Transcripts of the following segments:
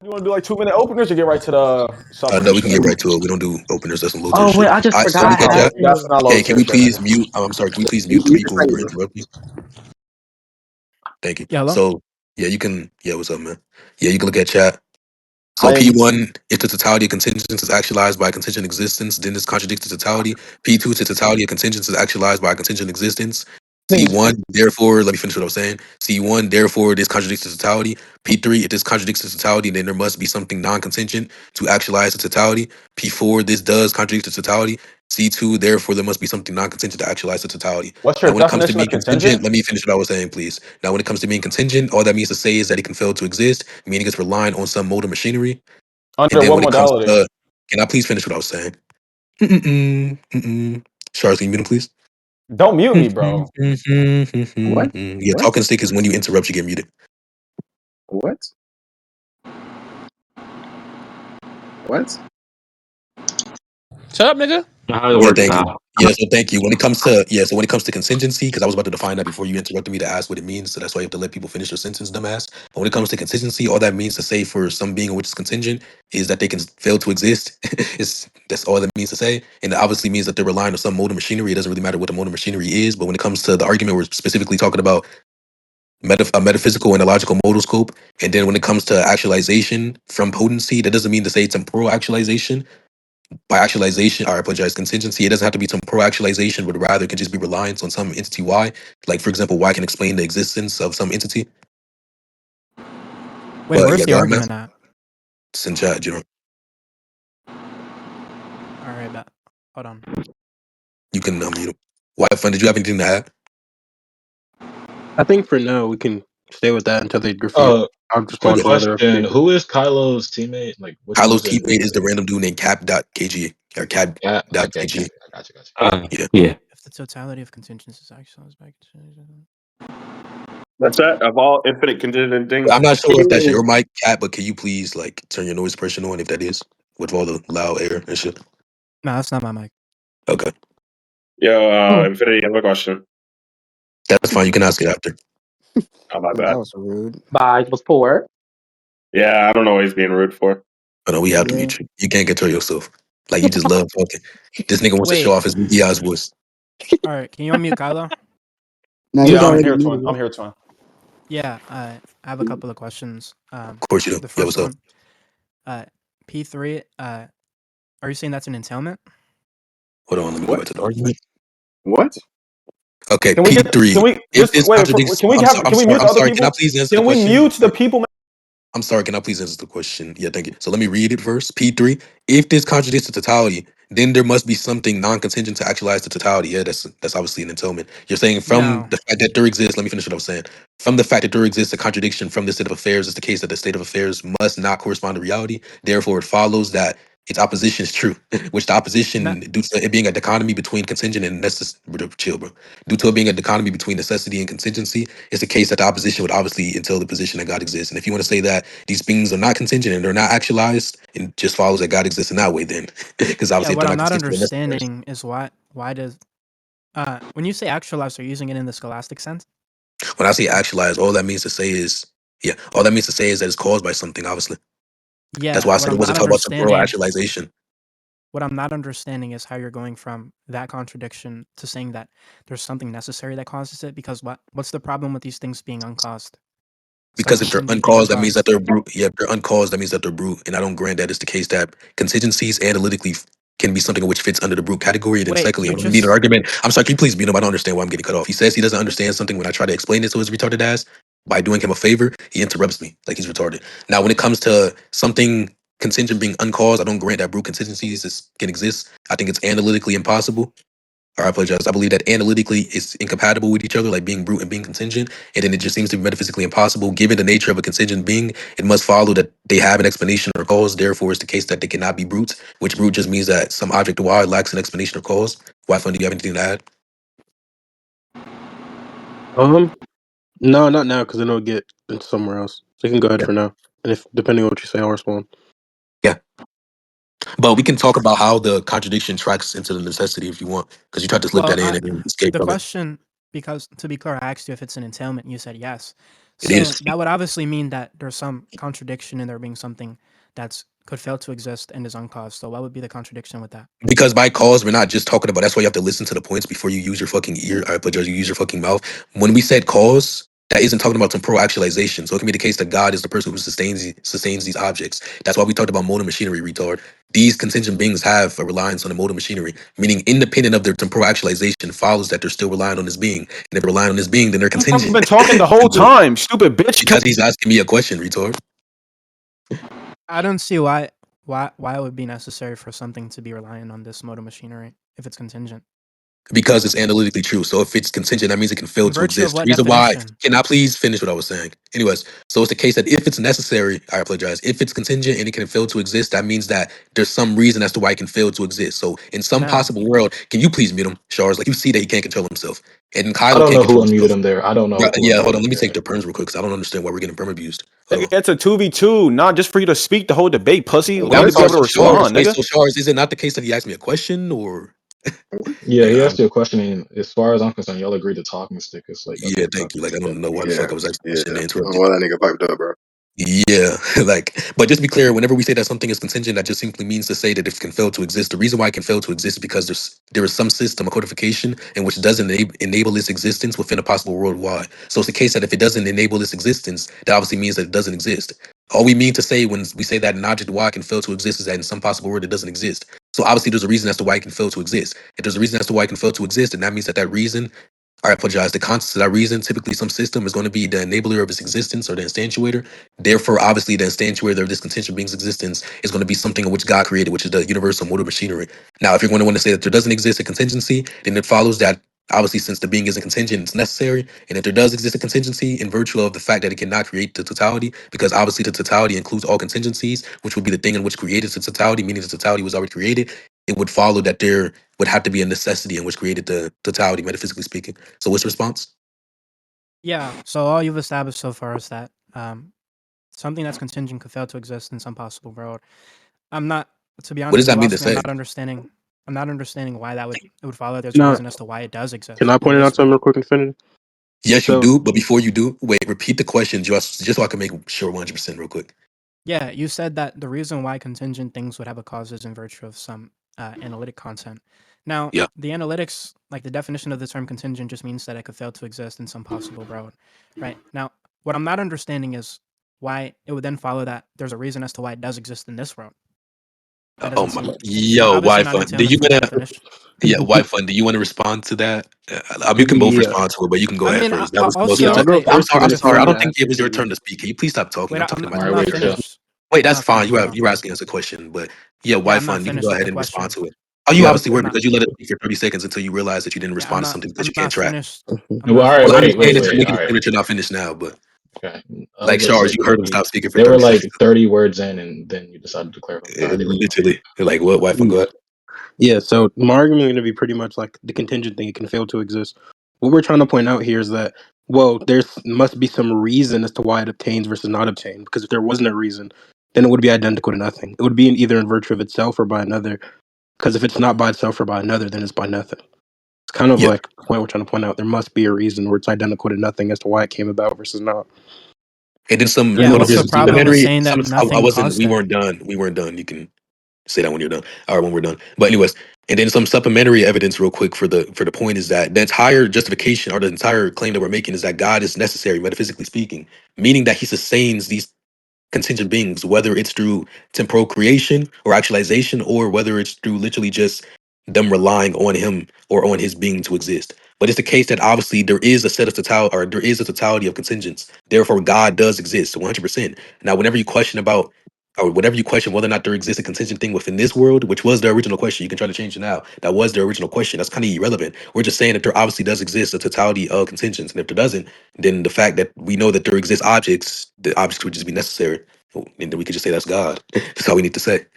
You want to do like 2-minute openers or get right to the substance? No, we can get right to it. We don't do openers. That's some low Oh shit. wait, I just forgot. That's not low Hey, can we tier please shit. mute? I'm sorry. Can we please mute the people who were interrupting? Thank you. Yeah, hello? So yeah, you can. Yeah, what's up, man? Yeah, you can look at chat. So I am- P1, if the totality of contingents is actualized by contingent existence, then this contradicts the totality. P2, if the totality of contingents is actualized by contingent existence. C1, therefore, let me finish what I was saying. C1, therefore, this contradicts the totality. P3, if this contradicts the totality, then there must be something non-contingent to actualize the totality. P4, this does contradict the totality. C2, therefore, there must be something non-contingent to actualize the totality. What's your Now, when it comes to definition being of contingent? let me finish what I was saying, please. Now, when it comes to being contingent, all that means to say is that it can fail to exist, meaning it's relying on some mode of machinery. And Under then what when it comes modality? to, can I please finish what I was saying? Charles, can you mute him, please? Don't mute me, bro. What? Yeah, What? talking stick is when you interrupt, you get muted. What? What? Shut up, nigga. How it Yeah, works thank you. now? Yeah, so thank you. When it comes to contingency, because I was about to define that before you interrupted me to ask what it means, so that's why you have to let people finish their sentence, dumbass. But when it comes to contingency, all that means to say for some being which is contingent is that they can fail to exist. That's all that means to say, and it obviously means that they're relying on some mode of machinery. It doesn't really matter what the mode of machinery is, but when it comes to the argument, we're specifically talking about a metaphysical and a logical modal scope. And then when it comes to actualization from potency, that doesn't mean to say temporal actualization. By actualization, I apologize, contingency, it doesn't have to be temporal actualization, but rather it can just be reliance on some entity Y. Like, for example, Y can explain the existence of some entity. Wait, But where's yeah, the go ahead, argument man. at? It's in chat, you know. Alright, bet. Hold on. You can mute him. Whyfun, did you have anything to add? I think for now we can stay with that until they refute. I'll Quick respond to other question. people. Who is Kylo's teammate? Like, which Kylo's one's in teammate is the random dude named Capp.kg or Yeah, okay, Capp.kg. I got you. Yeah. Yeah. If the totality of contingents is actualized by contingent. That's that of all infinite contingent things. I'm not sure if that's your mic, Cap, but can you please like turn your noise suppression on if that is with all the loud air and shit? No, that's not my mic. Okay, Yo, Infinity, I have a question. that's fine. You can ask it after. Oh, my That bad. was rude. Bye. It was poor. Yeah, I don't know what he's being rude for. Oh no, we have to Yeah. mute you. You can't control yourself. Like you just love talking. This nigga wants to show Wait. off his EI's voice. Alright, can you unmute Kylo? Now he's Yeah, I'm already here, muted. twin. I'm here, twin. Yeah, I have a couple of questions. Of course you do. The Yeah, first what's up? one, P3, are you saying that's an entailment? Hold on, let me go What? back to the argument. What? Okay, Can we get? P3. Can we If just this wait? contradicts, Can we I'm have? Can we mute the other sorry. Can I people? please answer the Can we question? mute the people? I'm sorry, can I please answer the question? Yeah, thank you. So let me read it first. P3, if this contradicts the totality, then there must be something non-contingent to actualize the totality. Yeah, that's obviously an entailment. You're saying from No. the fact that there exists, let me finish what I was saying. From the fact that there exists a contradiction from the state of affairs, it's the case that the state of affairs must not correspond to reality. Therefore, it follows that its opposition is true, which the opposition, due to it being a dichotomy between contingent and necessary, chill, bro. Due to it being a dichotomy between necessity and contingency, it's the case that the opposition would obviously entail the position that God exists. And if you want to say that these things are not contingent and they're not actualized, it just follows that God exists in that way then. Because Yeah, obviously if what they're I'm not not contingent, they're necessary. understanding is why does when you say actualized, are you using it in the scholastic sense? When I say actualized, all that means to say is that it's caused by something, obviously. Yeah, That's why I what said it I'm not wasn't talking about temporal understanding actualization. what I'm not understanding is how you're going from that contradiction to saying that there's something necessary that causes it, because what's the problem with these things being uncaused? Because if they're Something being uncaused, that means that uncaused. they're brute. Yeah, if they're uncaused, that means that they're brute. And I don't grant that it's the case that contingencies analytically can be something which fits under the brute category. And then Wait, secondly, you I'm reading an just argument. I'm sorry, can you please mute him? I don't understand why I'm getting cut off. He says he doesn't understand something when I try to explain it to his retarded ass. By doing him a favor, he interrupts me like he's retarded. Now, when it comes to something contingent being uncaused, I don't grant that brute contingencies can exist. I think it's analytically impossible. Or I apologize. I believe that analytically it's incompatible with each other, like being brute and being contingent. And then it just seems to be metaphysically impossible. Given the nature of a contingent being, it must follow that they have an explanation or cause. Therefore, it's the case that they cannot be brutes, which brute just means that some object Y lacks an explanation or cause. Whyfun, do you have anything to add? No, not now because then it'll get into somewhere else. So you can go ahead Yeah. for now. And if depending on what you say, I'll respond. Yeah. But we can talk about how the contradiction tracks into the necessity if you want, because you tried to slip well, that in and then escape the from it. question, because to be clear, I asked you if it's an entailment, and you said yes. It So is. that would obviously mean that there's some contradiction in there being something that's could fail to exist and is uncaused. So what would be the contradiction with that? Because by cause, we're not just talking about. That's why you have to listen to the points before you use your fucking ear. I apologize. You use your fucking mouth. When we said cause, that isn't talking about temporal actualization. So it can be the case that God is the person who sustains these objects. That's why we talked about modal machinery, retard. These contingent beings have a reliance on the modal machinery, meaning independent of their temporal actualization follows that they're still relying on this being. And if they're relying on this being, then they're Who the fuck contingent. been talking the whole time, stupid bitch? Because he's asking me a question, retard. I don't see why it would be necessary for something to be reliant on this modal machinery if it's contingent. Because it's analytically true. So if it's contingent, that means it can fail In to virtue of exist. The what reason why, definition? can I please finish what I was saying? Anyways, so it's the case that if it's necessary, I apologize, if it's contingent and it can fail to exist, that means that there's some reason as to why it can fail to exist. So in some No. possible world, can you please mute him, Charles? Like you see that he can't control himself. And I Kylo don't can't know who control unmuted himself. him there. I don't know who Yeah, hold unmuted on. him Let me there. take the perms real quick because I don't understand why we're getting perm abused. Hold on. It's a 2v2, not just for you to speak the whole debate, pussy. What? Allow me to be able to So Charles, respond, wait, nigga. so Charles, is it not the case that he asked me a question or? Yeah, Like, he asked you a question, and as far as I'm concerned, y'all agreed to talking stick. It's like that's yeah, what thank you. Like, I talking don't know why the Yeah, fuck I was asking a yeah. question I and don't interrupted. know why that nigga piped up, bro. Yeah, like, but just be clear, whenever we say that something is contingent, that just simply means to say that it can fail to exist. The reason why it can fail to exist is because there is some system, a codification, in which doesn't enable its existence within a possible world wide. So it's the case that if it doesn't enable its existence, that obviously means that it doesn't exist. All we mean to say when we say that an object Y can fail to exist is that in some possible world it doesn't exist. So obviously there's a reason as to why it can fail to exist. If there's a reason as to why it can fail to exist, and that means that that reason, I apologize, the context of that reason, typically some system is going to be the enabler of its existence or the instantiator. Therefore, obviously, the instantiator of this contingent being's existence is going to be something in which God created, which is the universal modal machinery. Now, if you're going to want to say that there doesn't exist a contingency, then it follows that obviously, since the being isn't contingent, it's necessary. And if there does exist a contingency, in virtue of the fact that it cannot create the totality, because obviously the totality includes all contingencies, which would be the thing in which created the totality, meaning the totality was already created, it would follow that there would have to be a necessity in which created the totality, metaphysically speaking. So, what's the response? Yeah. So all you've established so far is that something that's contingent could fail to exist in some possible world. I'm not, to be What honest, does if that you mean to ask me, I'm say? not understanding. I'm not understanding why that would follow. There's a Can I reason as to why it does can exist I in point it out this something world. real quick, Infinity? Yes, you So do. But before you do, wait, repeat the question just so I can make sure 100% real quick. Yeah, you said that the reason why contingent things would have a cause is in virtue of some analytic content. Now, Yeah. the analytics, like the definition of the term contingent, just means that it could fail to exist in some possible world, right? Now, what I'm not understanding is why it would then follow that there's a reason as to why it does exist in this world. That Oh doesn't my, seem. You're yo, obviously not Whyfun. Do entailing you from the wanna? definition. Yeah, Whyfun. Do you want to respond to that? You can both yeah, respond to it, but you can go I ahead mean, first. That was the most yeah, I'll also, subject. go wait, I'm first sorry. and I'm then if you sorry. I want don't to think ask it was your something, turn to speak. Can you please stop talking? wait, I'm talking I'm about All right, not wait, chill. finished. Wait, I'm that's not fine. finished. Hold on. You're asking us a question, but yeah, Yeah, I'm not Whyfun, you can finished go with the ahead and respond question. to it. Oh, you yeah, obviously were I'm not. because you let it speak for 30 seconds until you realized that you didn't Yeah, respond to something because I'm you can't not track. finished. I'm Well, not all right, Well, finished I with the wait, understand wait, that you're question. wait. making All it right. clear that you're not finished now, but Okay, I'll like go Charles, you second. heard him stop speaking for There were 30 like seconds. 30 words in, and then you decided to clarify. All right, cool. Literally. Like what, Whyfun? Go ahead. yeah. So my argument is going to be pretty much like the contingent thing; it can fail to exist. What we're trying to point out here is that well, there must be some reason as to why it obtains versus not obtained. Because if there wasn't a reason, then it would be identical to nothing. It would be either in virtue of itself or by another. Because if it's not by itself or by another, then it's by nothing. It's kind of Yeah. like the point we're trying to point out. There must be a reason where it's identical to nothing as to why it came about versus not. And then some, And Yeah, then hold it on, what's the some just be problem with nothing. supplementary. saying that I nothing wasn't. caused it? We weren't done. You can say that when you're done. All right, when we're done. But anyways, and then some supplementary evidence, real quick, for the point is that the entire justification or the entire claim that we're making is that God is necessary, metaphysically speaking, meaning that He sustains these contingent beings, whether it's through temporal creation or actualization, or whether it's through literally just them relying on him or on his being to exist. But it's the case that obviously there is a set of total, or there is a totality of contingents. Therefore, God does exist 100%. Now, whenever you question about, or whenever you question whether or not there exists a contingent thing within this world, which was the original question, you can try to change it now. That was the original question. That's kind of irrelevant. We're just saying that there obviously does exist a totality of contingents, and if there doesn't, then the fact that we know that there exist objects, the objects would just be necessary, and then we could just say that's God. That's all we need to say.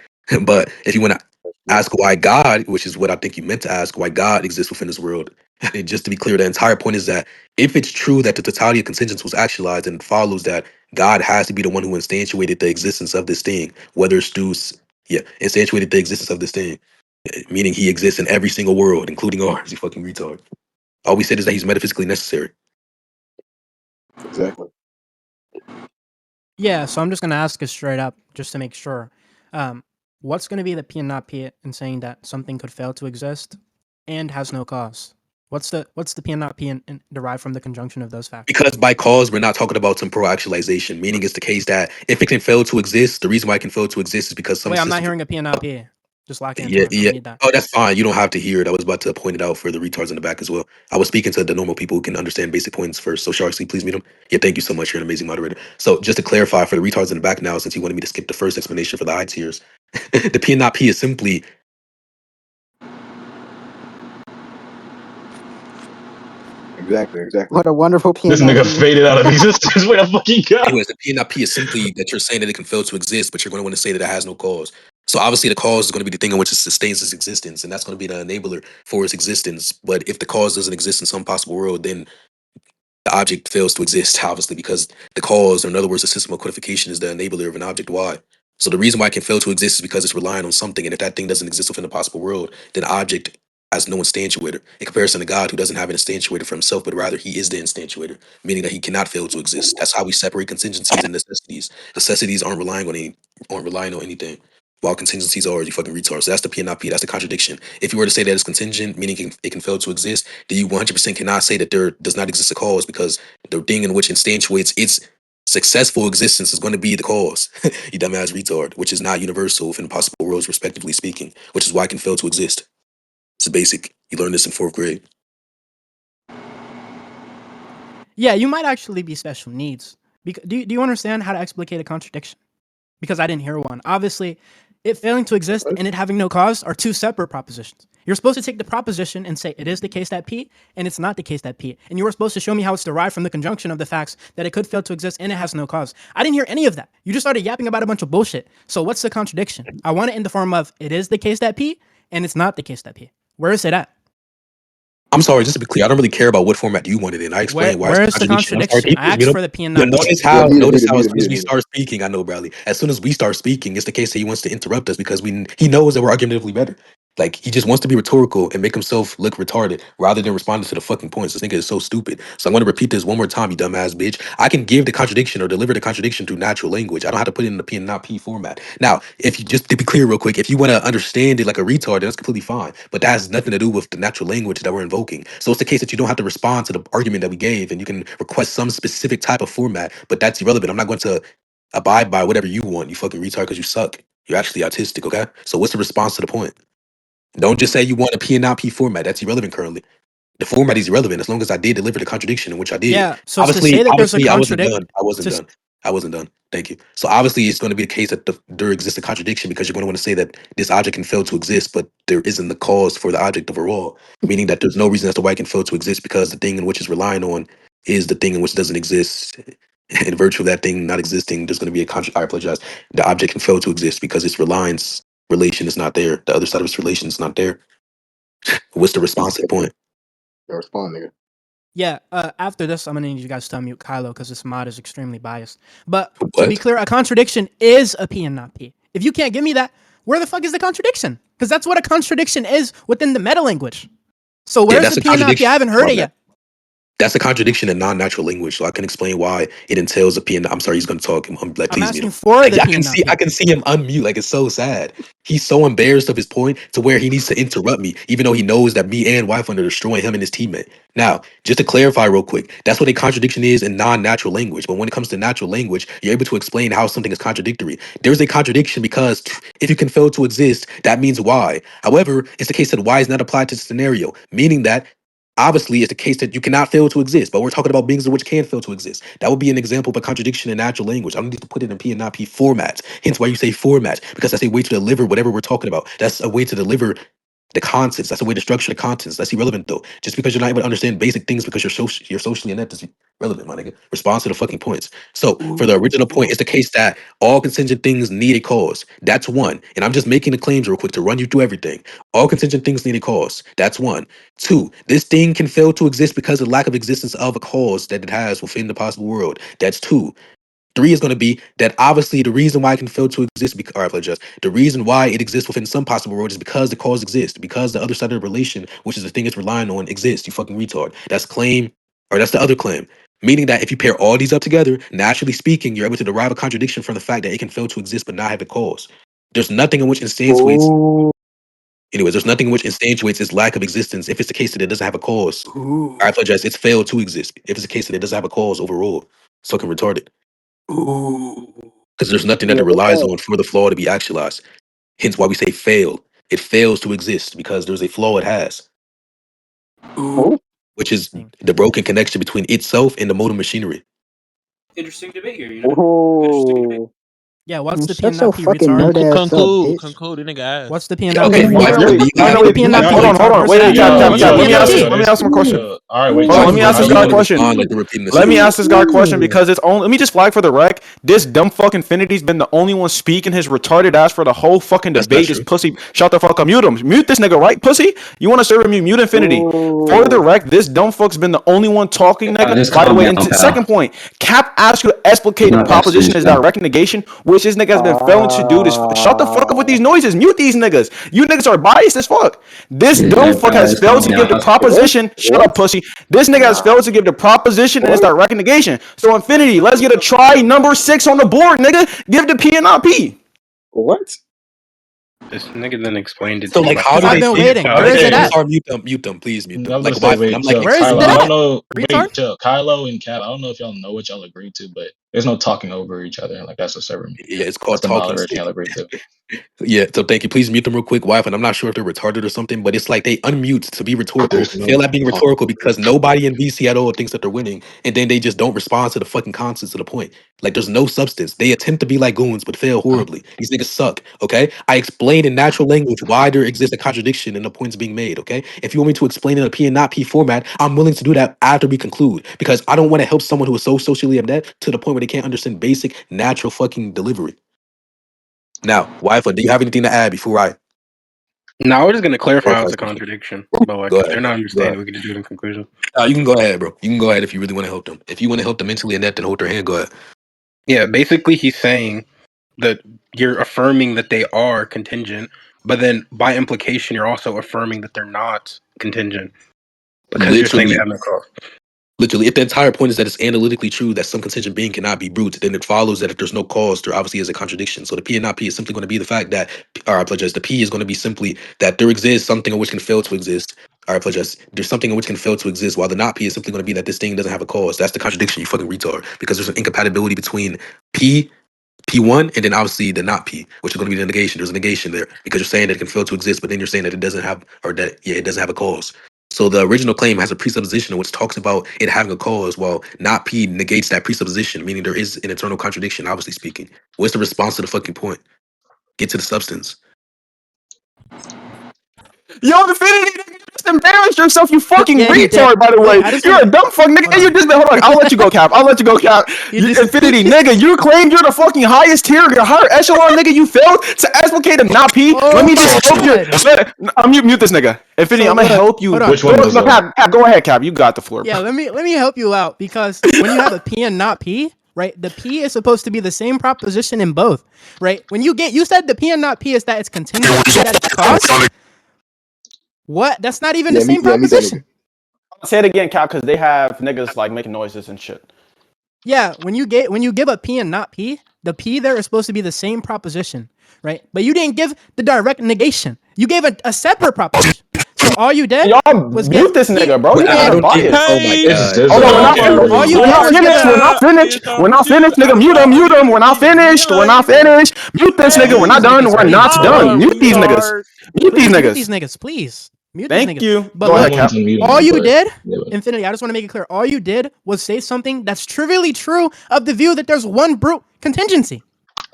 But if you want to ask why God, which is what I think you meant to ask, why God exists within this world, and just to be clear, the entire point is that if it's true that the totality of contingents was actualized, then it follows that God has to be the one who instantiated the existence of this thing, whether it's through, instantiated the existence of this thing, meaning he exists in every single world, including ours. You fucking retard. All we said is that he's metaphysically necessary. Exactly. Yeah, so I'm just gonna ask it straight up, just to make sure. What's gonna be the P and not P in saying that something could fail to exist and has no cause? What's the P and not P in derived from the conjunction of those factors? Because by cause, we're not talking about temporal actualization, meaning it's the case that if it can fail to exist, the reason why it can fail to exist is because some Wait, I'm not system. hearing a P and not P. Just lock into Yeah, it. I yeah. don't need that. Oh, that's fine. You don't have to hear it. I was about to point it out for the retards in the back as well. I was speaking to the normal people who can understand basic points first. So, Sharksy, please meet them. Yeah, thank you so much. You're an amazing moderator. So, just to clarify for the retards in the back now, since you wanted me to skip the first explanation for the high tiers, the P and not P is simply Exactly. What a wonderful This piano. nigga faded out of existence. Where the fuck he go? anyways, the P and not P is simply that you're saying that it can fail to exist, but you're going to want to say that it has no cause. So obviously the cause is going to be the thing in which it sustains its existence, and that's going to be the enabler for its existence. But if the cause doesn't exist in some possible world, then the object fails to exist, obviously, because the cause, or in other words, the system of codification is the enabler of an object Y. So the reason why it can fail to exist is because it's relying on something, and if that thing doesn't exist within the possible world, then the object has no instantiator. In comparison to God, who doesn't have an instantiator for himself, but rather he is the instantiator, meaning that he cannot fail to exist. That's how we separate contingencies and necessities. Necessities aren't relying on anything. While contingencies are, you fucking retard. So that's the P and not P. That's the contradiction. If you were to say that it's contingent, meaning it can fail to exist, then you 100% cannot say that there does not exist a cause, because the thing in which instantiates its successful existence is going to be the cause. You dumbass retard, which is not universal within possible worlds, respectively speaking, which is why it can fail to exist. It's basic. You learned this in 4th grade. Yeah, you might actually be special needs. Do you understand how to explicate a contradiction? Because I didn't hear one. Obviously, it failing to exist and it having no cause are two separate propositions. You're supposed to take the proposition and say it is the case that P and it's not the case that P. And you were supposed to show me how it's derived from the conjunction of the facts that it could fail to exist and it has no cause. I didn't hear any of that. You just started yapping about a bunch of bullshit. So what's the contradiction? I want it in the form of it is the case that P and it's not the case that P. Where is it at? I'm sorry, just to be clear, I don't really care about what format you want it in. I explained why it's Where a is the contradiction. I'm sorry, contradiction? can I you please asked mute for him? the P and Yeah, not P. notice Yeah, how mute notice it, how mute as it, soon as mute we it. start speaking, I know, Bradley. As soon as we start speaking, it's the case that he wants to interrupt us because he knows that we're argumentatively better. Like he just wants to be rhetorical and make himself look retarded rather than responding to the fucking points. This nigga is so stupid. So I'm gonna repeat this one more time, you dumbass bitch. I can give the contradiction or deliver the contradiction through natural language. I don't have to put it in the P and not P format. Now, if you just to be clear real quick, if you want to understand it like a retard, then that's completely fine. But that has nothing to do with the natural language that we're invoking. So it's the case that you don't have to respond to the argument that we gave, and you can request some specific type of format, but that's irrelevant. I'm not going to abide by whatever you want, you fucking retard, because you suck. You're actually autistic, okay? So what's the response to the point? Don't just say you want a P and not P format. That's irrelevant currently. The format is irrelevant as long as I did deliver the contradiction, in which I did. Yeah, so to say that there's a I wasn't contradict done. I wasn't to done. I wasn't done. Thank you. So obviously, it's going to be the case that there exists a contradiction because you're going to want to say that this object can fail to exist, but there isn't the cause for the object overall, meaning that there's no reason as to why it can fail to exist because the thing in which it's relying on is the thing in which doesn't exist. In virtue of that thing not existing, there's going to be a contradiction. I apologize. The object can fail to exist because its reliance relation is not there. The other side of its relation is not there. What's the response to the point? Yo, respond, nigga. Yeah, after this, I'm gonna need you guys to unmute Kylo because this mod is extremely biased. But to What? be clear, a contradiction is a P and not P. If you can't give me that, where the fuck is the contradiction? Because that's what a contradiction is within the meta language. So where's that's the a P and not P? I contradiction. haven't heard My it bad. yet. That's a contradiction in non-natural language, so I can explain why it entails a P and I'm sorry, he's going to talk. Like, I'm please mute asking him. for the I P can and not see, P. I can see him unmute. Like it's so sad. He's so embarrassed of his point to where he needs to interrupt me, even though he knows that me and Whyfun are destroying him and his teammate. Now, just to clarify real quick, that's what a contradiction is in non-natural language. But when it comes to natural language, you're able to explain how something is contradictory. There's a contradiction because if you can fail to exist, that means why. However, it's the case that why is not applied to the scenario, meaning that obviously, it's the case that you cannot fail to exist, but we're talking about beings in which can fail to exist. That would be an example of a contradiction in natural language. I don't need to put it in P and not P formats. Hence why you say format, because that's a way to deliver whatever we're talking about. That's a way to deliver the contents. That's a way to structure the contents. That's irrelevant though. Just because you're not able to understand basic things because you're socially inept is relevant, my nigga. Response to the fucking points. So for the original point, it's the case that all contingent things need a cause. That's one. And I'm just making the claims real quick to run you through everything. All contingent things need a cause. That's one. Two, this thing can fail to exist because of the lack of existence of a cause that it has within the possible world. That's two. Three is going to be that obviously the reason why it can fail to exist, or I apologize, the reason why it exists within some possible world is because the cause exists, because the other side of the relation, which is the thing it's relying on, exists. You fucking retard. That's claim, or that's the other claim. Meaning that if you pair all these up together, naturally speaking, you're able to derive a contradiction from the fact that it can fail to exist but not have a cause. There's nothing in which instantiates. Ooh. Anyways, there's nothing in which instantiates its lack of existence if it's the case that it doesn't have a cause. Ooh. I apologize. It's failed to exist if it's the case that it doesn't have a cause overall. It's fucking retarded. Ooh. Because there's nothing that it relies on for the flaw to be actualized. Hence why we say fail. It fails to exist because there's a flaw it has, Ooh. which is the broken connection between itself and the modal machinery. Interesting debate here, you know? Interesting debate. Ooh. Yeah, what's the P Shut and your not P fucking retard? nerd ass up, bitch. Conclude, the nigga ass. What's the P and Yeah, not okay, P why retard? do you Give me the P and not P hold on, retard. wait, Where's Cap, that? Cap, What's the let P me and not ask P? him a question. All right, wait. Hold on, let Chill. me ask this you guy a want to question. respond like they're repeating the Let me same? ask this guy a question because it's only. Let me just flag for the rec. This dumb fuck Infinity's been the only one speaking his retarded ass for the whole fucking That's debate. not This true. pussy, shut the fuck up, mute him, mute this nigga, right, pussy? You want to serve him? Mute Infinity. For the rec, this dumb fuck's been the only one talking, nigga. Just By the calm way, down, and pal. second point, Cap asked you to explicate the Not proposition as actually, direct negation, which this nigga has been failing to do. This, shut the fuck up with these noises. Mute these niggas. You niggas are biased as fuck. This dumb fuck has Just failed calm to give the down. proposition. Shut up, pussy. This nigga has failed to give the proposition and its direct negation. So Infinity, let's get a try number 6 on the board, nigga. Give the P and not P. What? This nigga then explained it So to you like, like how do I've they been think? waiting. Oh, Where is it okay. at? Mute them, please mute I them. was Like, gonna say, why? wait, I'm like, chill. Where is Kylo, that? I don't know. Retard? Wait, chill. Kylo and Cap, I don't know if y'all know what y'all agreed to, but there's no talking over each other. Like, that's what server means. yeah, it's That's called the talking moderation stick. y'all agreed to. Yeah, so thank you. Please mute them real quick, wife. And I'm not sure if they're retarded or something, but it's like they unmute to be rhetorical, There's no fail at being talking. rhetorical because nobody in VC at all thinks that they're winning, and then they just don't respond to the fucking concepts to the point. Like there's no substance. They attempt to be like goons, but fail horribly. These niggas suck. Okay, I explained in natural language why there exists a contradiction in the points being made. Okay, if you want me to explain in a P and not P format, I'm willing to do that after we conclude because I don't want to help someone who is so socially adept to the point where they can't understand basic natural fucking delivery. Now, wife, do you have anything to add before I No, I was just gonna clarify how clarify it's a something? contradiction. But like, Go if they're ahead. not Go understanding, ahead. we can just do it in conclusion. You can go ahead, bro. You can go ahead if you really want to help them. If you want to help them mentally inept and hold their hand, go ahead. Yeah, basically, he's saying that you're affirming that they are contingent, but then by implication, you're also affirming that they're not contingent because you're saying they have no cause. Literally, if the entire point is that it's analytically true that some contingent being cannot be brute, then it follows that if there's no cause, there obviously is a contradiction. So the P and not P is simply going to be the fact that, or I apologize, the P is going to be simply that there exists something in which can fail to exist. Or I apologize, there's something in which can fail to exist, while the not P is simply going to be that this thing doesn't have a cause. That's the contradiction, you fucking retard. Because there's an incompatibility between P1, and then obviously the not P, which is going to be the negation. There's a negation there because you're saying that it can fail to exist, but then you're saying that it doesn't have, or that, yeah, it doesn't have a cause. So the original claim has a presupposition which talks about it having a cause, while not P negates that presupposition, meaning there is an internal contradiction, obviously speaking. What's the response to the fucking point? Get to the substance. Yo, Infinity, nigga, you just embarrassed yourself, you fucking Yeah, you did. retard, by the way. Wait, I just You're wanna- a dumb fuck, nigga. Hold You on. just hold on. I'll let you go, Cap. I'll let you go, Cap. You just- Infinity, nigga, you claimed you're the fucking highest tier, your higher echelon, nigga. You failed to explicate a not P. Oh Let me just my help you. I'm mute this nigga. Infinity, So I'm gonna look, help you. hold on. Which one was No, Cap, go ahead, Cap. You got the floor. Yeah, Bro. let me help you out because when you have a P and not P, right? The P is supposed to be the same proposition in both, right? When you said the P and not P is that it's contingent, that it's cause. What? That's not even the same proposition. Say it again, Cap, because they have niggas like making noises and shit. Yeah, when you give a P and not P, the P there is supposed to be the same proposition, right? But you didn't give the direct negation. You gave a separate proposition. So all you did Y'all was mute this nigga, bro. Wait, You I guys are don't get. biased. Oh my It's god. Oh no, we're not Yeah, finished. all you We're did not was give finished. a- We're not finished. We're not finished, nigga. Mute him. Mute him. We're not finished. We're not finished. Mute this nigga. We're not done. We're not done. Mute these niggas. Mute these Please mute these niggas. niggas, please. Mute these Thank niggas. you. But Go look, ahead, Cap. all you did, Yeah, Infinity, I just want to make it clear. All you did was say something that's trivially true of the view that there's one brute contingency,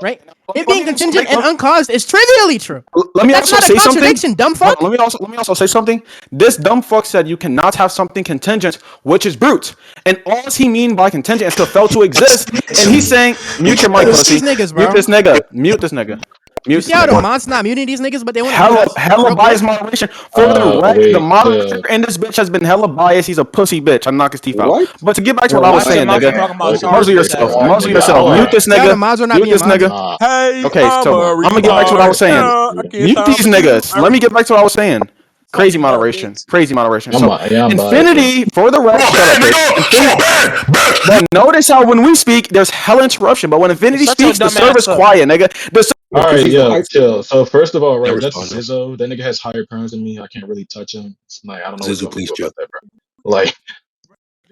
right? It being contingent and uncaused is trivially true. Let me That's also not a say something. contradiction, dumb fuck. Let me also say something. This dumb fuck said you cannot have something contingent, which is brute. And all does he mean by contingent is to fail to exist. And he's saying, mute your mic, pussy. These niggas, bro. Mute this nigga. Mute this nigga. You see how the mod's not muting these niggas, but they want to Hella biased moderation. For the rec, the moderator in this bitch has been hella biased. He's a pussy bitch. I knock his teeth out. But to get back to what I was saying, nigga. Muzzle yourself. Muzzle yourself. Mute this nigga. Mute this nigga. Hey, Okay, so I'm gonna get back to what I was saying. Mute these niggas. Let me get back to what I was saying. Crazy moderation. Crazy moderation. I'm So Infinity, biased, for the record, but notice how when we speak, there's hell interruption. But when Infinity speaks, the server's quiet, nigga. All right, yo, chill. So first of all, Never right, that's respond. Zizzo. That nigga has higher crimes than me. I can't really touch him. It's like I don't know what Zizu, y'all please do chill. about that, bro. Like,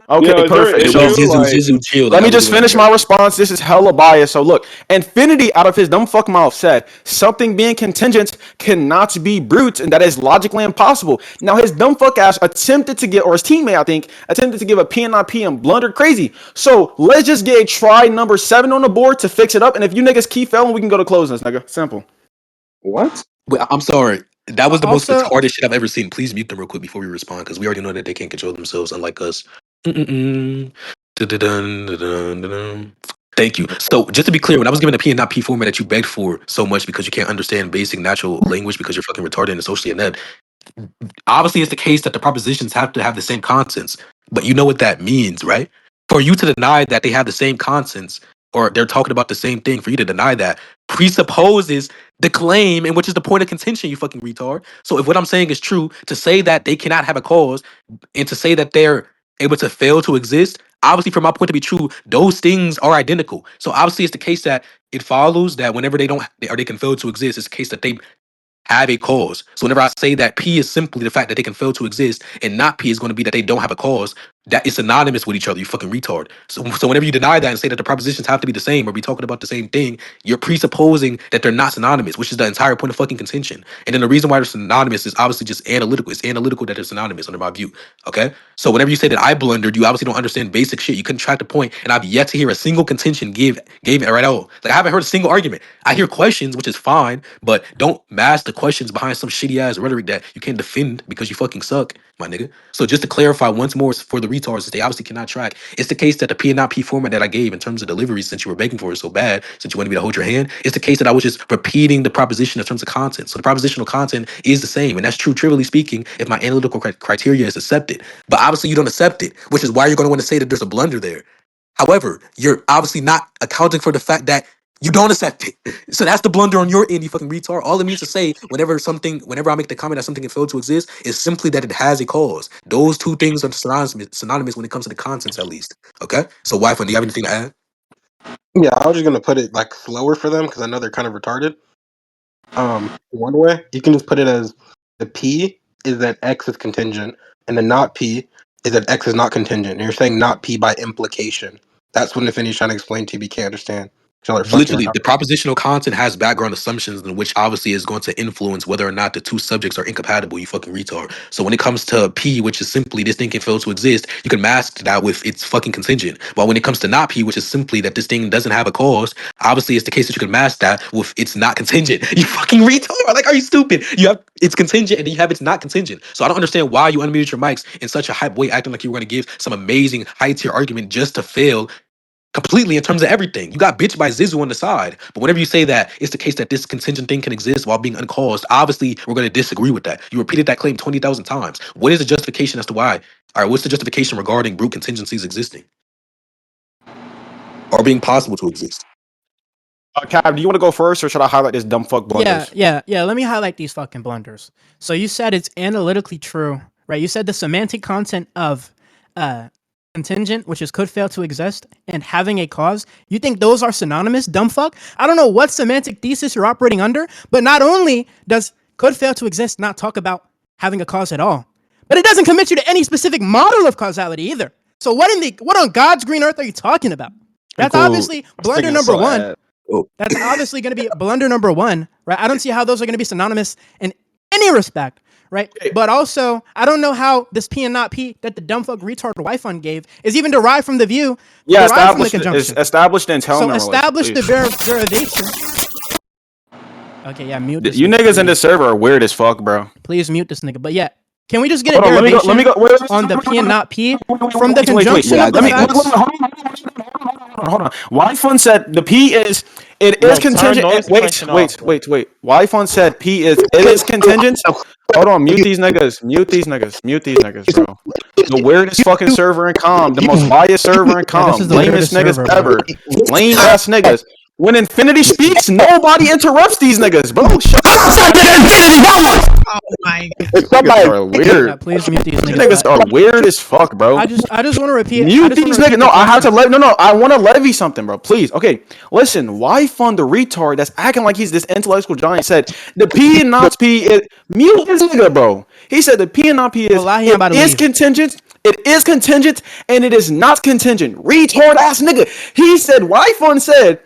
Okay, Yo, is there an perfect. issue? So Zizu, chill. let me just finish my response. This is hella biased. So look, Infinity, out of his dumb fuck mouth, said something being contingent cannot be brute, and that is logically impossible. Now his dumb fuck ass attempted to get, or his teammate, I think, attempted to give a P and not P and blundered crazy. So let's just get a try number 7 on the board to fix it up, and if you niggas keep failing, we can go to closings, nigga. Simple. What? Wait, I'm sorry. That was the most Also, retarded shit I've ever seen. Please mute them real quick before we respond, because we already know that they can't control themselves, unlike us. Dun-dun-dun, dun-dun-dun. Thank you. So, just to be clear, when I was given a P and not P format that you begged for so much because you can't understand basic natural language because you're fucking retarded and socially inept, obviously it's the case that the propositions have to have the same contents. But you know what that means, right? For you to deny that they have the same contents or they're talking about the same thing, for you to deny that presupposes the claim, and which is the point of contention, you fucking retard. So if what I'm saying is true, to say that they cannot have a cause and to say that they're able to fail to exist, obviously from my point to be true, those things are identical. So obviously it's the case that it follows that whenever they don't or they can fail to exist, it's the case that they have a cause. So whenever I say that P is simply the fact that they can fail to exist, and not P is going to be that they don't have a cause, that is synonymous with each other, you fucking retard. So whenever you deny that and say that the propositions have to be the same or be talking about the same thing, you're presupposing that they're not synonymous, which is the entire point of fucking contention. And then the reason why they're synonymous is obviously just analytical. It's analytical that they're synonymous under my view. Okay? So whenever you say that I blundered, you obviously don't understand basic shit. You couldn't track the point, and I've yet to hear a single contention gave it right out. Like I haven't heard a single argument. I hear questions, which is fine, but don't mask the questions behind some shitty ass rhetoric that you can't defend because you fucking suck, my nigga. So just to clarify once more for the retards, they obviously cannot track. It's the case that the P and not P format that I gave in terms of delivery, since you were begging for it so bad, since you wanted me to hold your hand, it's the case that I was just repeating the proposition in terms of content. So the propositional content is the same, and that's true, trivially speaking, if my analytical criteria is accepted. But obviously you don't accept it, which is why you're going to want to say that there's a blunder there. However, you're obviously not accounting for the fact that you don't accept it. So that's the blunder on your end, you fucking retard. All it means to say, whenever I make the comment that something can fail to exist, is simply that it has a cause. Those two things are synonymous when it comes to the contents, at least. Okay? So, Whyfun, do you have anything to add? Yeah, I was just gonna put it like slower for them because I know they're kind of retarded. One way you can just put it as the P is that X is contingent, and the not P is that X is not contingent. And you're saying not P by implication. That's what Infinity's trying to explain to you, but you can't understand. Y'all are fucking Literally, the retarded. propositional content has background assumptions, in which obviously is going to influence whether or not the two subjects are incompatible, you fucking retard. So when it comes to P, which is simply this thing can fail to exist, you can mask that with it's fucking contingent. But when it comes to not P, which is simply that this thing doesn't have a cause, obviously it's the case that you can mask that with it's not contingent. You fucking retard. Like, are you stupid? You have it's contingent and then you have it's not contingent. So I don't understand why you unmuted your mics in such a hype way, acting like you were going to give some amazing high tier argument just to fail completely in terms of everything. You got bitched by Zizu on the side. But whenever you say that it's the case that this contingent thing can exist while being uncaused, obviously we're going to disagree with that. You repeated that claim 20,000 times. What is the justification as to why? All right, what's the justification regarding brute contingencies existing or being possible to exist? Capp, do you want to go first, or should I highlight this dumb fuck blunders? Yeah. Let me highlight these fucking blunders. So you said it's analytically true, right? You said the semantic content of contingent, which is could fail to exist, and having a cause. You think those are synonymous, dumb fuck? I don't know what semantic thesis you're operating under, but not only does could fail to exist not talk about having a cause at all, but it doesn't commit you to any specific model of causality either. So what on God's green earth are you talking about? That's obviously blunder number one. That's obviously going to be blunder number one, right? I don't see how those are going to be synonymous in any respect, right? But also, I don't know how this P and not P that the dumb fuck retard Whyfun gave is even derived from the view. Yeah, established from the conjunction. Established in So establish the derivation. Okay, yeah, mute this. You niggas in this server are weird as fuck, bro. Please mute this nigga. But yeah, can we just get a derivation let me go. on the P and not P from the conjunction of the facts? Hold on. Whyfun said the P is contingent. Wait. Whyfun said P is contingent. Hold on. Mute these niggas, bro. The weirdest fucking server in com. The most biased server in com. Lamest niggas ever. Lame ass niggas. When Infinity speaks, nobody interrupts these niggas, bro. Shut Oh my niggas are weird. Yeah, please mute these These niggas. niggas are weird as fuck, bro. I just want to repeat. Mute these niggas. No, I have to let. No, I want to levy something, bro. Please. Okay, listen. Whyfun, the retard that's acting like he's this intellectual giant, said the P and not P is mute this nigga, bro. He said the P and not P is contingent. It is contingent and it is not contingent. Retard ass nigga. He said. Whyfun said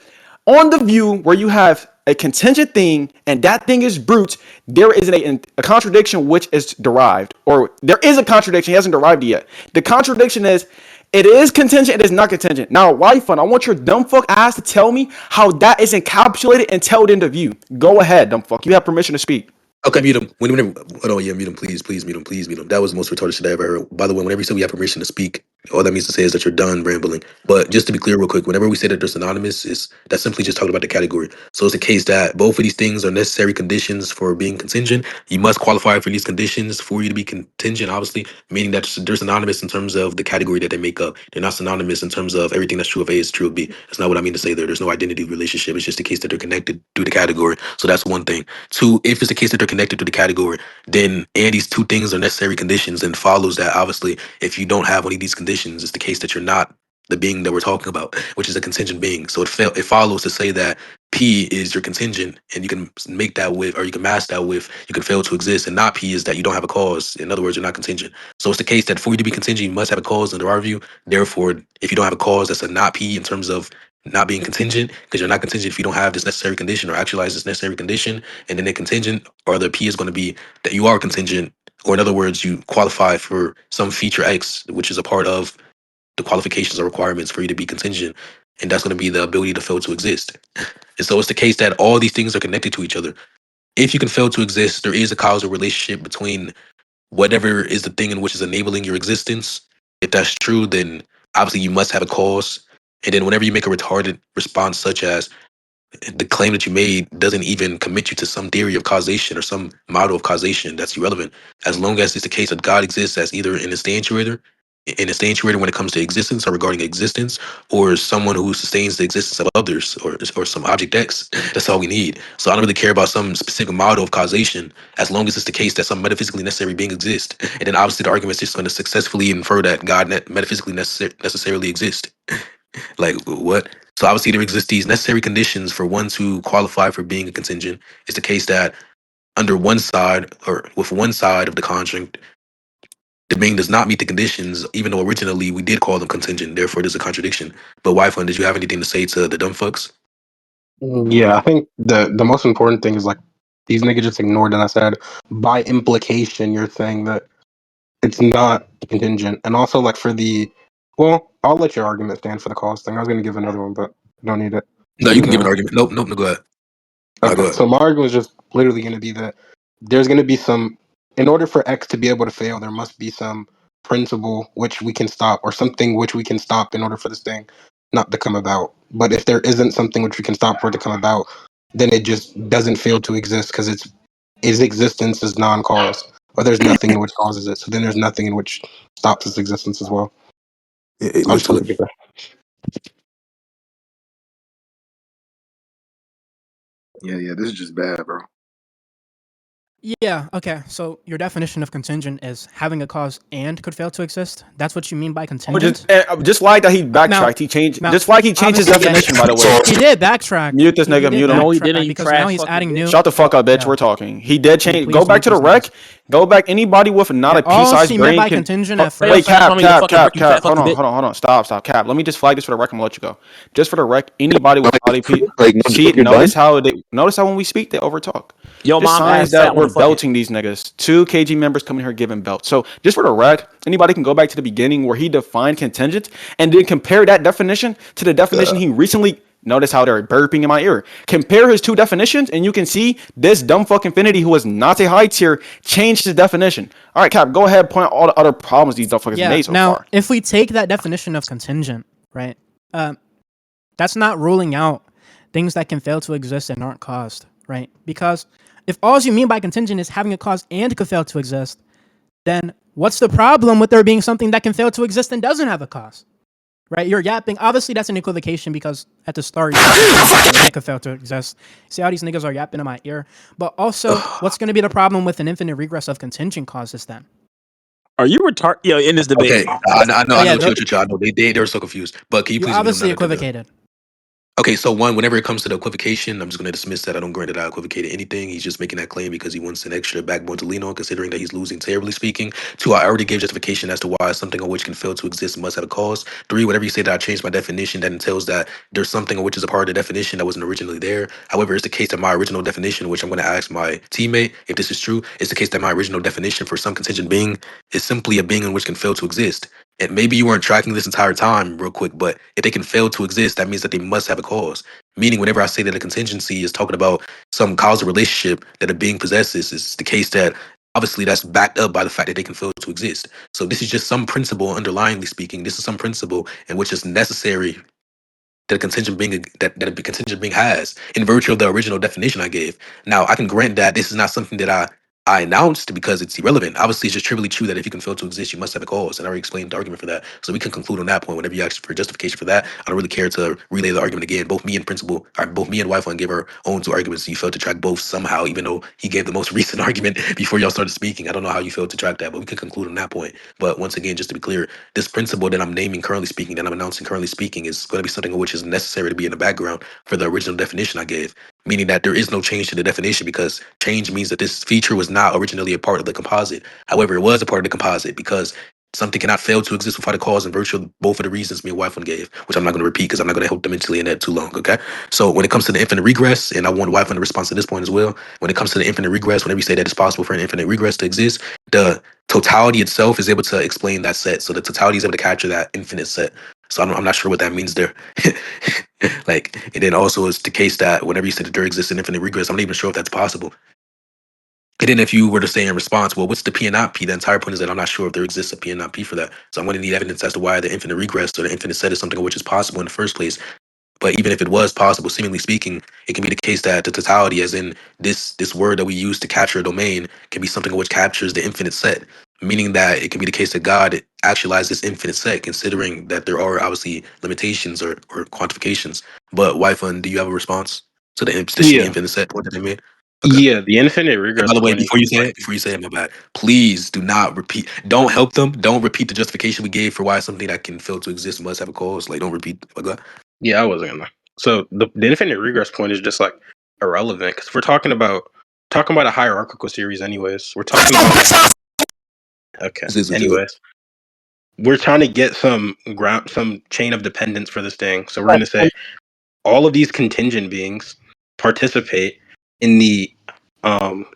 on the view where you have a contingent thing and that thing is brute, there is a contradiction which is derived, or there is a contradiction. He hasn't derived it yet. The contradiction is it is contingent, it is not contingent. Now, Whyfun, I want your dumb fuck ass to tell me how that is encapsulated and tell it into view. Go ahead, dumb fuck. You have permission to speak. Okay, mute him. Whenever, hold on, yeah, mute him, please, mute him, please mute him. That was the most retarded shit I ever heard. By the way, whenever you say we have permission to speak, all that means to say is that you're done rambling. But just to be clear, real quick, whenever we say that they're synonymous, that's simply just talking about the category. So it's the case that both of these things are necessary conditions for being contingent. You must qualify for these conditions for you to be contingent, obviously, meaning that they're synonymous in terms of the category that they make up. They're not synonymous in terms of everything that's true of A is true of B. That's not what I mean to say there. There's no identity relationship. It's just the case that they're connected through the category. So that's one thing. Two, if it's the case that they're connected to the category, then and these two things are necessary conditions, and follows that obviously if you don't have one of these conditions, it's the case that you're not the being that we're talking about, which is a contingent being. So it follows to say that P is your contingent, and you can make that with, or you can mask that with, you can fail to exist, and not P is that you don't have a cause. In other words, you're not contingent. So it's the case that for you to be contingent, you must have a cause under our view. Therefore, if you don't have a cause, that's a not P in terms of not being contingent, because you're not contingent if you don't have this necessary condition or actualize this necessary condition. And then the contingent, or the P, is going to be that you are contingent, or in other words, you qualify for some feature X, which is a part of the qualifications or requirements for you to be contingent, and that's going to be the ability to fail to exist. And so it's the case that all these things are connected to each other. If you can fail to exist, there is a causal relationship between whatever is the thing in which is enabling your existence. If that's true, then obviously you must have a cause. And then whenever you make a retarded response, such as the claim that you made doesn't even commit you to some theory of causation or some model of causation, that's irrelevant. As long as it's the case that God exists as either an instantiator when it comes to existence or regarding existence, or someone who sustains the existence of others, or some object X, that's all we need. So I don't really care about some specific model of causation, as long as it's the case that some metaphysically necessary being exists. And then obviously the argument is just going to successfully infer that God metaphysically necessarily exists. Like, what? So obviously there exist these necessary conditions for one to qualify for being a contingent. It's the case that under one side, or with one side of the contract, the being does not meet the conditions, even though originally we did call them contingent. Therefore, there's a contradiction. But Whyfun, did you have anything to say to the dumb fucks? Yeah, I think the most important thing is like these niggas just ignored, and I said by implication you're saying that it's not contingent, and also like for the I'll let your argument stand for the cause thing. I was gonna give another one, but I don't need it. No, you can give an argument. Nope, no, go ahead. No, go Okay, ahead. so my argument is just literally going to be that there's going to be some, in order for X to be able to fail, there must be some principle which we can stop, or something which we can stop in order for this thing not to come about. But if there isn't something which we can stop for it to come about, then it just doesn't fail to exist, because its existence is non-cause, or there's nothing in which causes it. So then there's nothing in which stops its existence as well. I'll just leave it there. Yeah, this is just bad, bro. Yeah, okay. So your definition of contingent is having a cause and could fail to exist. That's what you mean by contingent? Just like that he backtracked. He changed. Just like he changed his definition, by the way. He did backtrack. Mute this nigga. Mute him. No, he didn't. Because now he's adding new. Shut the fuck up, bitch. We're talking. He did change. Go back to the rec. Go back. Anybody with not a pea-sized brain by contingent at wait, Cap. Hold on. Stop. Cap. Let me just flag this for the rec. I'm gonna let you go. Just for the rec. Anybody with not a pea. See, notice how when we speak they overtalk. Yo, mom, signs that we're belting these niggas. 2 KG members coming here giving belts. So just for the rec, anybody can go back to the beginning where he defined contingent and then compare that definition to the definition he recently. Notice how they're burping in my ear. Compare his 2 definitions, and you can see this dumb fuck Infinity, who is not a high tier, changed his definition. All right, Cap, go ahead, point out all the other problems these dumb fuckers made so now, far. If we take that definition of contingent, right, that's not ruling out things that can fail to exist and aren't caused, right? Because if all you mean by contingent is having a cause and could fail to exist, then what's the problem with there being something that can fail to exist and doesn't have a cause, right? You're yapping. Obviously, that's an equivocation because at the start, you could fail to exist. See how these niggas are yapping in my ear? But also, what's going to be the problem with an infinite regress of contingent causes then? Are you retarded? Yo, in this debate. Okay, I know, chill. I know they were so confused. But can you please? Obviously equivocated. Okay, so one, whenever it comes to the equivocation, I'm just going to dismiss that. I don't grant that I equivocated anything. He's just making that claim because he wants an extra backbone to lean on, considering that he's losing, terribly speaking. 2, I already gave justification as to why something on which can fail to exist must have a cause. 3, whenever you say that I changed my definition, that entails that there's something on which is a part of the definition that wasn't originally there. However, it's the case that my original definition, which I'm going to ask my teammate if this is true, it's the case that my original definition for some contingent being is simply a being in which can fail to exist. And maybe you weren't tracking this entire time real quick, but if they can fail to exist, that means that they must have a cause. Meaning, whenever I say that a contingency is talking about some causal relationship that a being possesses, it's the case that obviously that's backed up by the fact that they can fail to exist. So this is just some principle, underlyingly speaking, this is some principle in which it's necessary that a contingent being that a contingent being has in virtue of the original definition I gave. Now, I can grant that this is not something that I announced because it's irrelevant. Obviously, it's just trivially true that if you can fail to exist, you must have a cause. And I already explained the argument for that. So we can conclude on that point. Whenever you ask for justification for that, I don't really care to relay the argument again. Both me and Whyfun gave our own 2 arguments. So you failed to track both somehow, even though he gave the most recent argument before y'all started speaking. I don't know how you failed to track that, but we can conclude on that point. But once again, just to be clear, this principle that I'm naming currently speaking, that I'm announcing currently speaking, is going to be something which is necessary to be in the background for the original definition I gave. Meaning that there is no change to the definition because change means that this feature was not originally a part of the composite. However, it was a part of the composite because something cannot fail to exist without a cause in virtue of both of the reasons me and Whyfun gave, which I'm not going to repeat because I'm not going to help them mentally in that too long, okay? So when it comes to the infinite regress, and I want Whyfun to respond to this point as well, when it comes to the infinite regress, whenever you say that it's possible for an infinite regress to exist, the totality itself is able to explain that set. So the totality is able to capture that infinite set. So I'm not sure what that means there. And then also it's the case that whenever you say that there exists an infinite regress, I'm not even sure if that's possible. And then if you were to say in response, well, what's the P and not P? The entire point is that I'm not sure if there exists a P and not P for that. So I'm going to need evidence as to why the infinite regress or the infinite set is something which is possible in the first place. But even if it was possible, seemingly speaking, it can be the case that the totality, as in this word that we use to capture a domain, can be something which captures the infinite set. Meaning that it can be the case that God actualized this infinite set, considering that there are obviously limitations or quantifications. But Whyfun, do you have a response to the infinite set point that they made? Okay. Yeah, the infinite regress. And by the way, before you say it, my bad, please do not repeat. Don't help them. Don't repeat the justification we gave for why something that can fail to exist must have a cause. Like, don't repeat like that. Yeah, I wasn't gonna. So the infinite regress point is just like irrelevant because we're talking about a hierarchical series, anyways. We're talking about anyways. We're trying to get some chain of dependence for this thing. So we're gonna say all of these contingent beings participate in the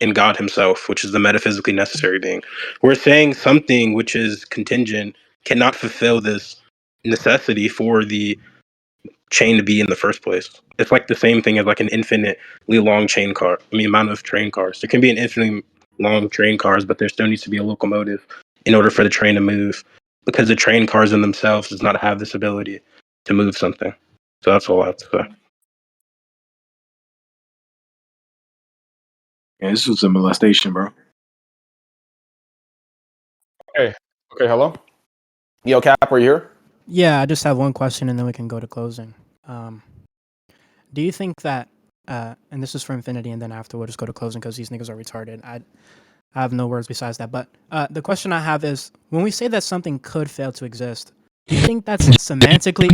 in God himself, which is the metaphysically necessary being. We're saying something which is contingent cannot fulfill this necessity for the chain to be in the first place. It's like the same thing as like an infinitely long amount of train cars. There can be an infinitely long train cars, but there still needs to be a locomotive in order for the train to move, because the train cars in themselves does not have this ability to move something. So that's all I have to say. Yeah, this was a molestation, bro. Okay, hello? Yo, Capp, are you here? Yeah, I just have one question and then we can go to closing. Do you think that, and this is for Infinity and then after we'll just go to closing because these niggas are retarded. I have no words besides that. But the question I have is, when we say that something could fail to exist, do you think that's semantically...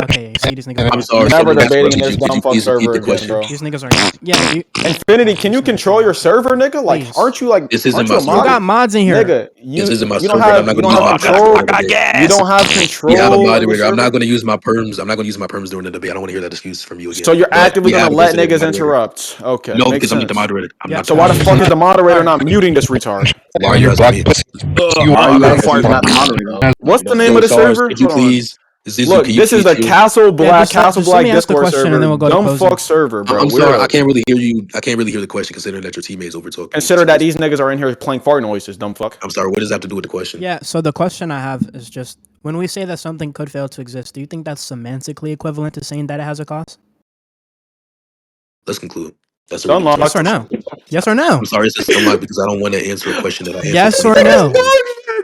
Okay, see, these niggas are... I'm sorry. Never debating in this dumb fuck server again, bro. These niggas are... Yeah, Infinity, can you control your server, nigga? Like, aren't you like... This isn't my server. You got mods in here. Nigga, you don't have control. gas. You don't have control. You have a moderator. I'm not going to use my perms. I'm not going to use my perms during the debate. I don't want to hear that excuse from you again. So you're actively going to let niggas interrupt. Okay. No, because I'm not the moderator. So why the fuck is the moderator not muting this retard? Why are you asking me? What's the name of the server? Could you please... Look, this is the Castle Black Discord server. Dumb fuck server, bro. I'm sorry, I can't really hear you. I can't really hear the question considering that your teammates over talking. Consider that these niggas are in here playing fart noises, dumb fuck. I'm sorry, what does that have to do with the question? Yeah, so the question I have is just, when we say that something could fail to exist, do you think that's semantically equivalent to saying that it has a cause? Let's conclude. That's yes or no? Yes or no? I'm sorry, it's just unlocked because I don't want to answer a question that I answered. Yes or no?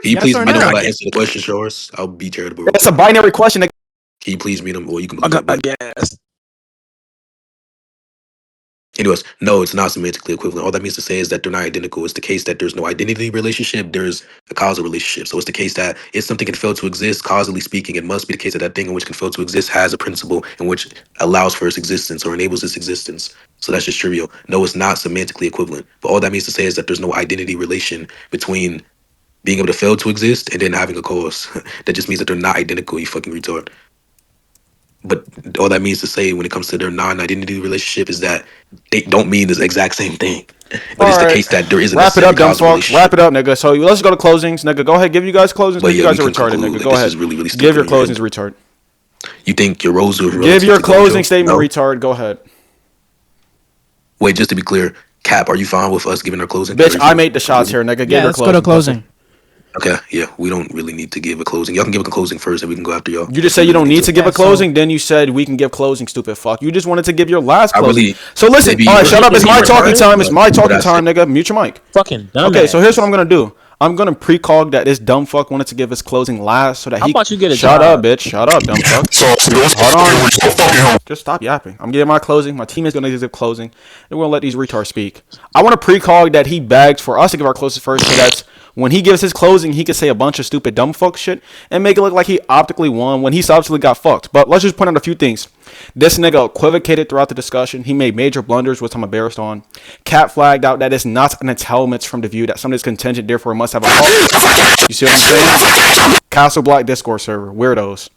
Can you please answer the question, Shores? I'll be charitable. It's a binary question. Can you please mute him, or you can I believe that? got But gas. anyways, no, it's not semantically equivalent. All that means to say is that they're not identical. It's the case that there's no identity relationship. There's a causal relationship. So it's the case that if something can fail to exist, causally speaking, it must be the case that that thing in which can fail to exist has a principle in which allows for its existence or enables its existence. So that's just trivial. No, it's not semantically equivalent. But all that means to say is that there's no identity relation between being able to fail to exist and then having a cause. That just means that they're not identical, you fucking retard. But all that means to say when it comes to their non-identity relationship is that they don't mean the exact same thing. But it's the case that there is a wrap it up, dumb causal fuck. relationship. Wrap it up, nigga. So let's go to closings, nigga. Go ahead, give you guys closings. But You yeah, guys we are can retarded, conclude. nigga. Like, Go this ahead. is really, really Give your stupid in closings, retard. You think your roles are Give your closing statement, No. retard. Go ahead. Wait, just to be clear, Cap, are you fine with us giving our closing? Bitch, I made the shots here, nigga. Give your let's closing. go to closing. Okay, yeah, we don't really need to give a closing. Y'all can give a closing first, and we can go after y'all. You just said you don't need to give a closing, then you said we can give closing, stupid fuck. You just wanted to give your last closing. So listen, all right, shut up. It's my talking time. It's my talking time, nigga. Mute your mic. Fucking dumb. Okay, so here's what I'm gonna do. I'm gonna precog that this dumb fuck wanted to give his closing last, so that How he. about you get a Shut job? up, bitch. Shut up, dumb fuck. Hold on. Just stop yapping. I'm getting my closing. My team is gonna give closing, and we're gonna let these retards speak. I want to precog that he begged for us to give our closing first, so that when he gives his closing, he can say a bunch of stupid dumb fuck shit and make it look like he optically won when he's obviously got fucked. But let's just point out a few things. This nigga equivocated throughout the discussion. He made major blunders, which I'm embarrassed on. Capp flagged out that it's not an entitlement from the view that something is contingent, therefore it must have a cause. You see what I'm saying? Castle Black Discord server, weirdos.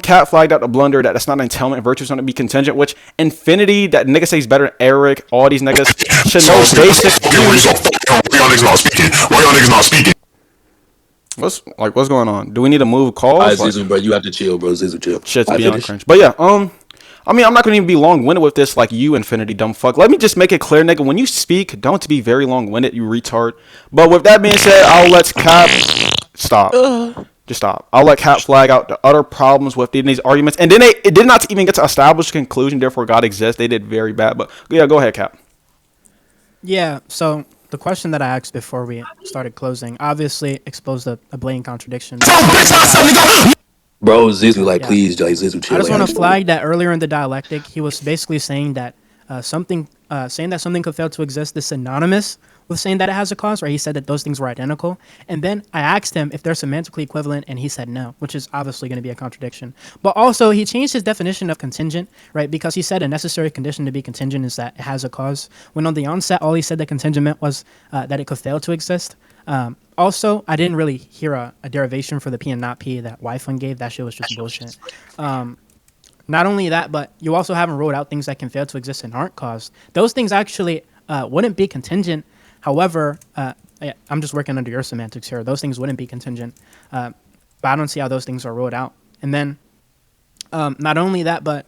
Capp flagged out the blunder that that's not an entitlement, virtue is going to be contingent, which Infinity, that nigga says better than Eric, all these niggas should know basic. Why y'all niggas not speaking? What's going on? Do we need to move calls? Zizu, bro, you have to chill, bro. Zizu, chill. Shit's beyond cringe. But yeah, I mean, I'm not gonna even be long-winded with this, like you, Infinity, dumb fuck. Let me just make it clear, nigga. When you speak, don't be very long-winded, you retard. But with that being said, I'll let Capp stop. Just stop. I'll let Capp flag out the other problems with these arguments, and then it did not even get to establish a conclusion. Therefore, God exists. They did very bad. But yeah, go ahead, Capp. Yeah. So the question that I asked before we started closing obviously exposed a blatant contradiction. Bro, Zizu, like, please, like, Zizu, chill. I just want to flag that earlier in the dialectic, he was basically saying that saying that something could fail to exist is synonymous with saying that it has a cause, right? He said that those things were identical. And then I asked him if they're semantically equivalent, and he said no, which is obviously going to be a contradiction. But also, he changed his definition of contingent, right? Because he said a necessary condition to be contingent is that it has a cause. When on the onset, all he said that contingent meant was that it could fail to exist. Also, I didn't really hear a derivation for the P and not P that Whyfun gave. That shit was just bullshit. Not only that, but you also haven't ruled out things that can fail to exist and aren't caused. Those things actually wouldn't be contingent. However, I'm just working under your semantics here. Those things wouldn't be contingent. But I don't see how those things are ruled out. And then not only that, but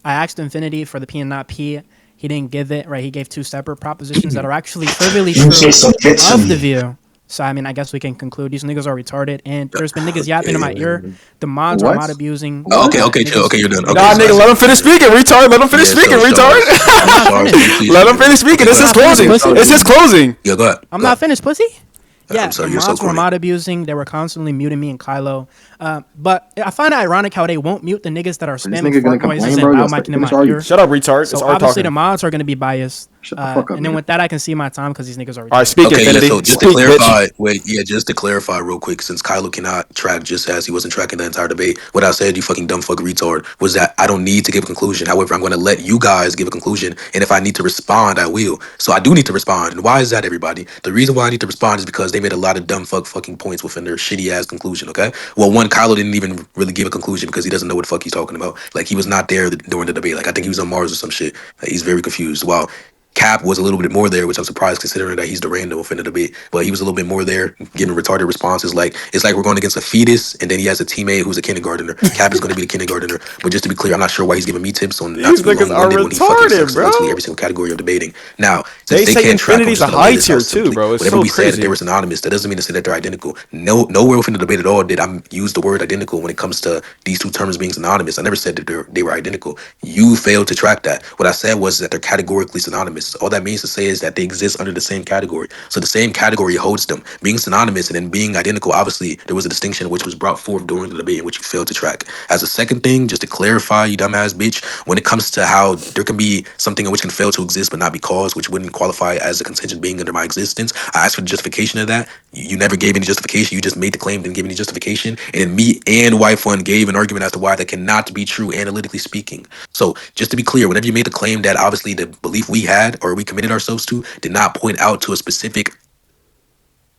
I asked Infinity for the P and not P. He didn't give it, right? He gave two separate propositions that are actually trivially true of the view. So, I mean, I guess we can conclude these niggas are retarded, and there's been niggas yapping in my ear. The mods are mod abusing. Okay, chill. Okay, you're done. Okay, nah, nigga, let him finish speaking, retard. Let him finish speaking, retard. Let him finish speaking. It's his closing. It's his closing. Yeah, go ahead. I'm not finished, pussy. Yeah, I'm sorry, the you're mods so were mod abusing. They were constantly muting me and Kylo. But I find it ironic how they won't mute the niggas that are spamming fart noises and loud micing in my ear. Shut up, retard. So obviously the mods are going to be biased. Shut the fuck up, and then with that, I can see my time because these niggas are retarded. All right, speak, Infinity. Yeah, so just to clarify, just to clarify real quick, since Kylo cannot track just as he wasn't tracking the entire debate, what I said, you fucking dumb fuck retard, was that I don't need to give a conclusion. However, I'm going to let you guys give a conclusion, and if I need to respond, I will. So I do need to respond. And why is that, everybody? The reason why I need to respond is because they made a lot of dumb fucking points within their shitty ass conclusion, okay? Well, one, Kylo didn't even really give a conclusion because he doesn't know what the fuck he's talking about. Like, he was not there during the debate. Like, I think he was on Mars or some shit. Like, he's very confused. While Capp was a little bit more there, which I'm surprised considering that he's the random within the debate. But he was a little bit more there, giving retarded responses. Like, it's like we're going against a fetus, and then he has a teammate who's a kindergartner. Capp is going to be the kindergartner. But just to be clear, I'm not sure why he's giving me tips on not to be long-winded when he fucking sucks in literally every single category of debating. Now, since they can't track Infinity's a high tier too, bro. It's whenever so we said crazy. that they were synonymous, that doesn't mean to say that they're identical. Nowhere within the debate at all did I use the word identical when it comes to these two terms being synonymous. I never said that they were identical. You failed to track that. What I said was that they're categorically synonymous. synonymous. All that means to say is that they exist under the same category. So the same category holds them. Being synonymous and then being identical, obviously, there was a distinction which was brought forth during the debate in which you failed to track. As a second thing, just to clarify, you dumbass bitch, when it comes to how there can be something in which can fail to exist but not be caused, which wouldn't qualify as a contingent being under my existence, I asked for the justification of that. You never gave any justification. You just made the claim, didn't give any justification. And then me and Whyfun gave an argument as to why that cannot be true, analytically speaking. So just to be clear, whenever you made the claim that obviously the belief we had or we committed ourselves to did not point out to a specific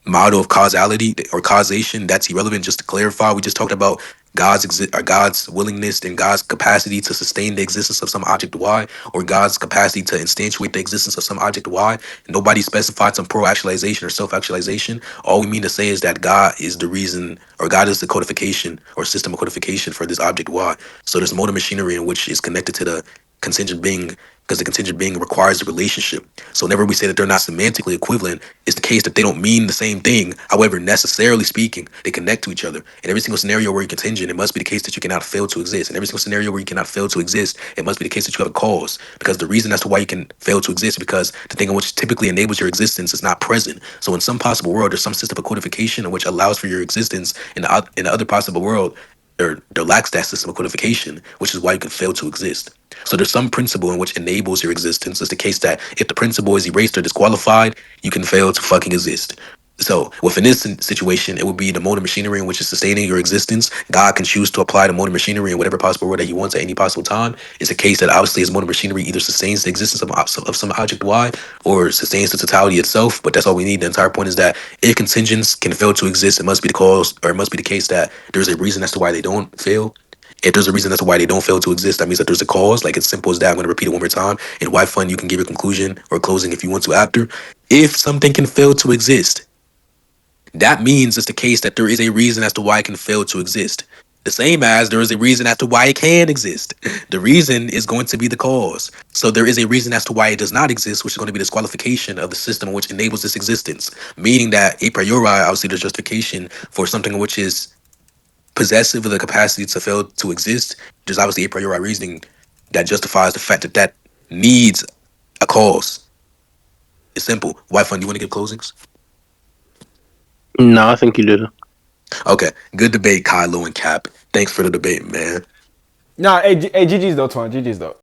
model of causality or causation, that's irrelevant. Just to clarify, we just talked about God's willingness and God's capacity to sustain the existence of some object Y, or God's capacity to instantiate the existence of some object Y. Nobody specified some pro-actualization or self-actualization. All we mean to say is that God is the reason, or God is the codification or system of codification for this object Y. So there's motor machinery in which is connected to the contingent being, because the contingent being requires a relationship. So whenever we say that they're not semantically equivalent, it's the case that they don't mean the same thing. However, necessarily speaking, they connect to each other. In every single scenario where you're contingent, it must be the case that you cannot fail to exist. In every single scenario where you cannot fail to exist, it must be the case that you have a cause. Because the reason as to why you can fail to exist is because the thing in which typically enables your existence is not present. So in some possible world, there's some system of codification in which allows for your existence. In the other possible world, there lacks that system of codification, which is why you can fail to exist. So there's some principle in which enables your existence. It's the case that if the principle is erased or disqualified, you can fail to fucking exist. So within this situation, it would be the motor machinery in which is sustaining your existence. God can choose to apply the motor machinery in whatever possible way that he wants at any possible time. It's a case that obviously his motor machinery either sustains the existence of some object Y or sustains the totality itself. But that's all we need. The entire point is that if contingents can fail to exist, it must be the cause, or it must be the case that there's a reason as to why they don't fail. If there's a reason as to why they don't fail to exist, that means that there's a cause. Like, it's simple as that. I'm going to repeat it one more time. In Whyfun, you can give your conclusion or closing if you want to after. If something can fail to exist, that means it's the case that there is a reason as to why it can fail to exist. The same as there is a reason as to why it can exist. The reason is going to be the cause. So there is a reason as to why it does not exist, which is going to be disqualification of the system which enables this existence. Meaning that a priori, obviously, there's justification for something which is possessive of the capacity to fail to exist. There's obviously a priori reasoning that justifies the fact that that needs a cause. It's simple. Whyfun, do you want to give closings? No, I think you did. Okay, good debate, Kylo and Capp. Thanks for the debate, man. Nah, hey, GG's though, Twan. GG's though.